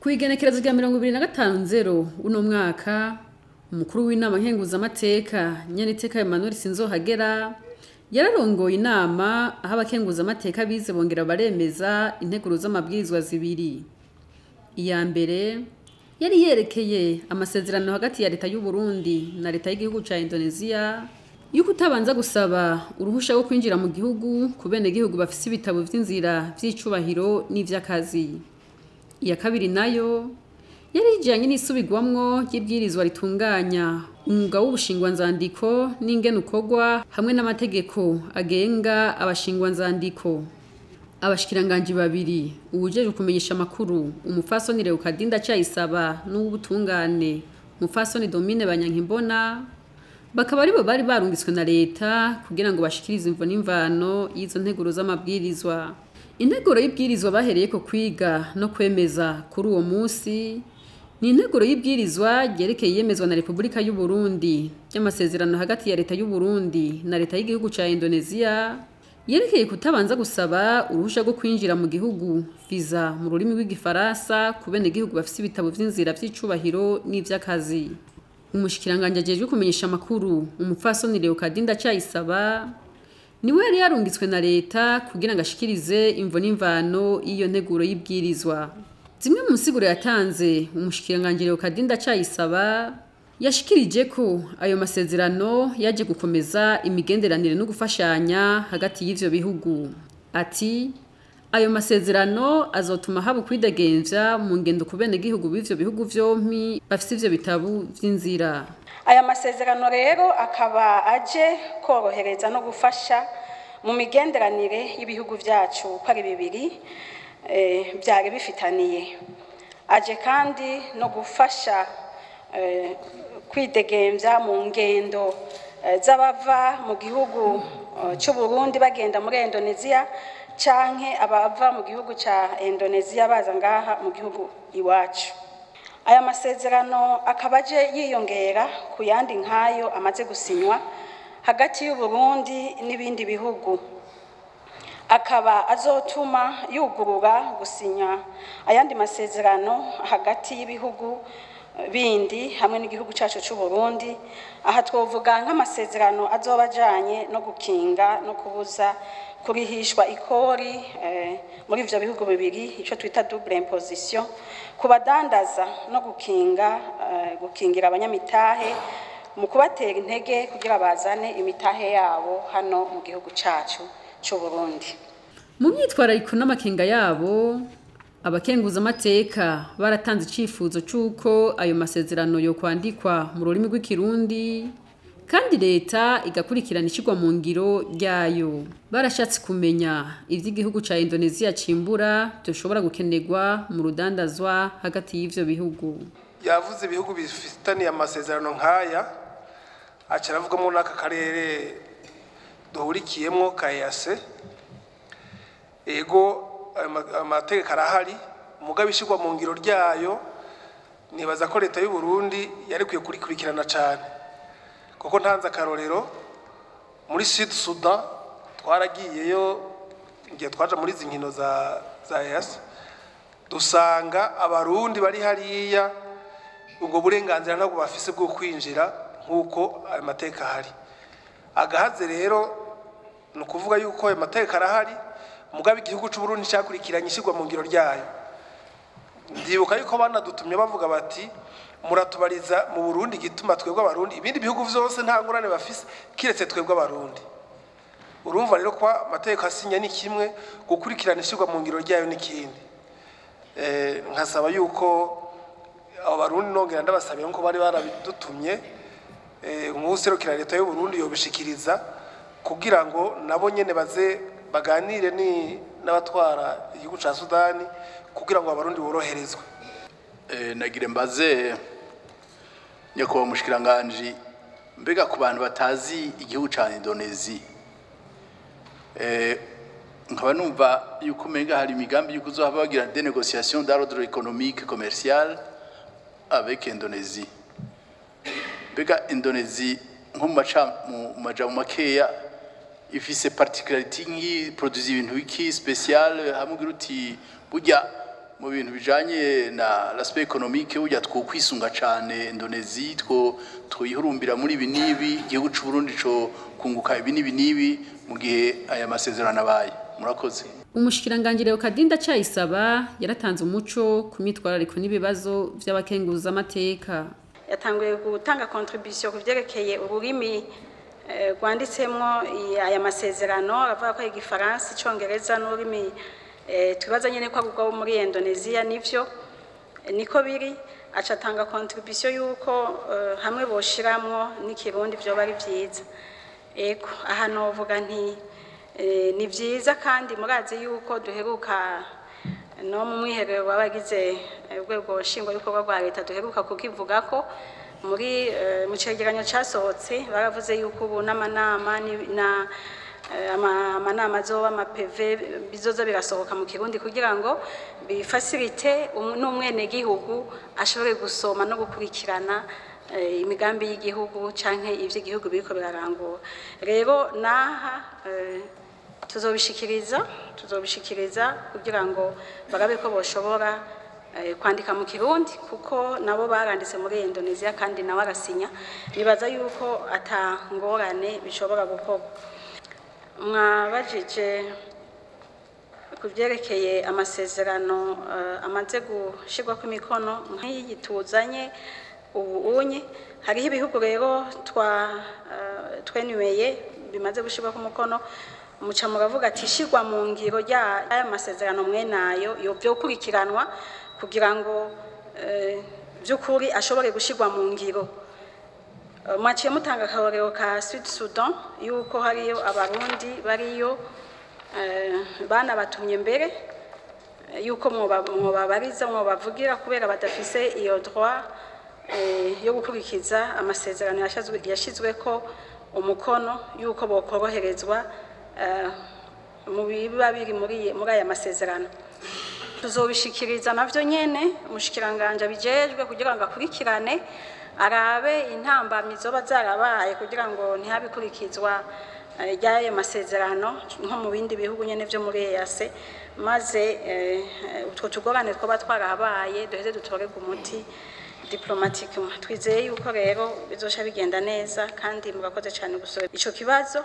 Kwigenekerezo rya 2025 uno mwaka umukuru w'inama nkenguzamateka Nyaniteka Emmanuel Sinzohagera yararongoye inama aho abakenguzamateka bize bongera baremeza integuro z'amabwirizwa zibiri. Iya mbere yari yerekeye amasezerano hagati ya leta y'u Burundi na leta y'igihugu ca Indonesia yuko utabanza gusaba uruhusha rwo kwinjira mu gihugu ku bene gihugu bafise ibitabo vy'inzira vy'icubahiro n'ivy'akazi. Iya kabiri nayo yari ijanye n'isubigwamwo ry'ibwirizwa ritunganya umwuga w'ubushingwanzandiko n'ingene ukorwa hamwe n'amategeko agenga abashingwanzandiko. Abashikiranganji babiri uwujejwe kumenyesha amakuru umupfasoni Leokadi Ndacayisaba n'uw'ubutungane umupfasoni Domine Banyankimbona bakaba aribo bari barungitswe na leta kugira ngo bashikirize imvo n'imvano y'izo nteguro z'amabwirizwa. Integuro y'ibwirizwa bahereyeko kwiga no kwemeza kuri uwo musi ni integuro y'ibwirizwa ryerekeye iyemezwa na Repubulika y'u Burundi ry'amasezerano hagati ya leta y'u Burundi na leta y'igihugu ca Indonesia yerekeye kutabanza gusaba uruhusha rwo kwinjira mu gihugu visa mu rurimi rw'igifaransa ku bene gihugu bafise ibitabo vy'inzira vy'icubahiro n'ivy'akazi. Umushikiranganje ajejwe kumenyesha amakuru umupfasoni Leokadi Ndacayisaba niwe yari yarungitswe na leta kugira ngo ashikirize imvo n'imvano y'iyo nteguro y'ibwirizwa. Zimwe mu nsiguro yatanze umushikiranganje Leokadi Ndacayisaba yashikirije ko ayo masezerano yaje gukomeza imigenderanire no gufashanya hagati y'ivyo bihugu. Ati ayo masezerano azotuma haba kwidegemvya mu ngendo ku bene gihugu b'ivyo bihugu vyompi bafise ivyo bitabu vy'inzira. Aya masezerano rero akaba aje korohereza no gufasha mu migenderanire y'ibihugu vyacu uko ari bibiri byari bifitaniye. Aje kandi no gufasha kwidegemvya mu ngendo z'abava mu gihugu cy'u Burundi bagenda muri Indonesia canke abava mu gihugu ca Indonesia baza ngaha mu gihugu iwacu. Aya masezerano akaba aje yiyongera ku yandi nkayo amaze gusinywa hagati y'u Burundi n'ibindi bihugu. Akaba azotuma yugurura gusinya ayandi masezerano hagati y'ibihugu bindi hamwe n'igihugu cacu c'u Burundi. Aha twovuga nk'amasezerano azoba ajanye no gukinga no kubuza kurihishwa ikori muri ivyo bihugu bibiri ico twita double imposition kubadandaza no gukingira abanyamitahe mu kubatera intege kugira bazane imitahe yabo hano mu gihugu cacu c'u Burundi. Mu myitwarariko n'amakenga yabo abakenguzamateka baratanze icifuzo c'uko ayo masezerano yo kwandikwa mu rurimi rw'ikirundi kandi leta igakurikirana ishigwa mu ngiro ryayo. Barashatse kumenya ivy'igihugu ca Indonesia cimbura byoshobora gukenerwa mu rudandazwa hagati y'ivyo bihugu. Yavuze ibihugu bifitaniye amasezerano nkaya acaravugamwo n'aka karere duhurikiyemwo ka EAC. Ego amategeko arahari mugabe ishigwa mu ngiro ryayo nibaza ko leta y'u Burundi yarikuye kurikurikirana cane. Kuko ntanze akarorero muri Sud Sudan twaragiyeyo ngiye twaje muri zinkino za EAC dusanga abarundi bari hariya ubwo burenganzira ntabwo bafise bwo kwinjira nkuko ayo mateka hari. Agahaze rero no kuvuga yuko ayo mateka arahari mugabe igihugu c'u Burundi cyakurikiranye ishigwa mu ngiro ryayo. Ndibuka yuko banadutumye bavuga bati muratubariza mu Burundi gituma twebwe abarundi ibindi bihugu vyose nta ngurane bafise kiretse twebwe abarundi. Urumva rero kwa mateka asinya ni kimwe gukurikirana ishigwa mu ngiro ryayo n'ikindi. Nkasaba yuko abarundi nongera ndabasabira nko bari barabidutumye umuserukira leta y'u Burundi yobishikiriza kugira ngo nabo nyene baze baganire n'abatwara igihugu ca Sudani kugira ngo abarundi boroherezwe. Nagire mbaze nyako mushikiranganje mbega ku bantu batazi igihugu ca Indonesia nkaba numva yuko menga hari imigambi yuko uzohaba bagira des négociations d'ordre économique commercial avec Indonesia. Mbega Indonesia nko mu majambo makeya ifise particularité nki produire ibintu biki special hamwe uti burya mu bintu bijanye na l'aspect économique ujya twokwisunga cane Indonesia twihurumbira muri ibi nibi igihugu c'u Burundi co kunguka ibi nibi mu gihe aya masezerano abaye. Murakoze. Umushikiranganje Kadinda Cayisaba yaratanze umuco ku mitwarariko n'ibibazo vy'abakenguza amateka. Yatanguye gutanga contribution ku vyerekeye ururimi rwanditsemwo aya masezerano, avuga ko igifaransa, icongereza n'ururimi tubaza nyene ko agurwa muri Indonesia nivyo niko biri. Acatanga contribution yuko hamwe boshiramwo n'ikirundi vyo bari vyiza. Ego aha novuga nti ni vyiza kandi murazi yuko duheruka no mu mwiherero wabagize urwego nshingwabikorwa rwa leta duheruka kukivuga ko muri mu cegeranyo casohotse baravuze yuko ubu n'amanama amanama azoba amapv bizoza birasohoka mu kirundi kugira ngo bifacilite n'umwenegihugu ashobore gusoma no gukurikirana imigambi y'igihugu canke ivy'igihugu biriko birarangura. Rero naha tuzobishikiriza kugira ngo bagabe ko boshobora kwandika mu kirundi kuko nabo baranditse muri Indonesia kandi nawe arasinya. Nibaza yuko atangorane bishobora gukorwa. Mwabajije kuvyerekeye amasezerano amaze gushirwa ku mikono nk'iyi tuzanye ubunye. Hariho ibihugu rero twenuye bimaze gushirwa ku mukono, muca muravuga ati shirwa mu ngiro aya masezerano mwenayo yo vyokurikiranwa kugira ngo vy'ukuri ashobore gushirwa mu ngiro. Mwaciye mutanga akarorero ka Sud Sudan yuko hariyo abarundi bariyo bana batumye mbere yuko mwobabariza mwobavugira kubera badafise iyo droit yo gukurikiza amasezerano yashizweko umukono yuko bokoroherezwa mu biba biri muri aya masezerano. Tuzobishikiriza navyo nyene umushikiranganje bijejwe kugira ngo akurikirane arabe intambamyi zoba zarabaye kugira ngo ntihabikurikizwa y'ayo masezerano nko mu bindi bihugu nyene vyo muri EAC, maze utwo tugorane twoba twarabaye duheze dutorega umuti diplomatiquement. Twizeye yuko rero bizosha bigenda neza kandi murakoze cyane gusura ico kibazo.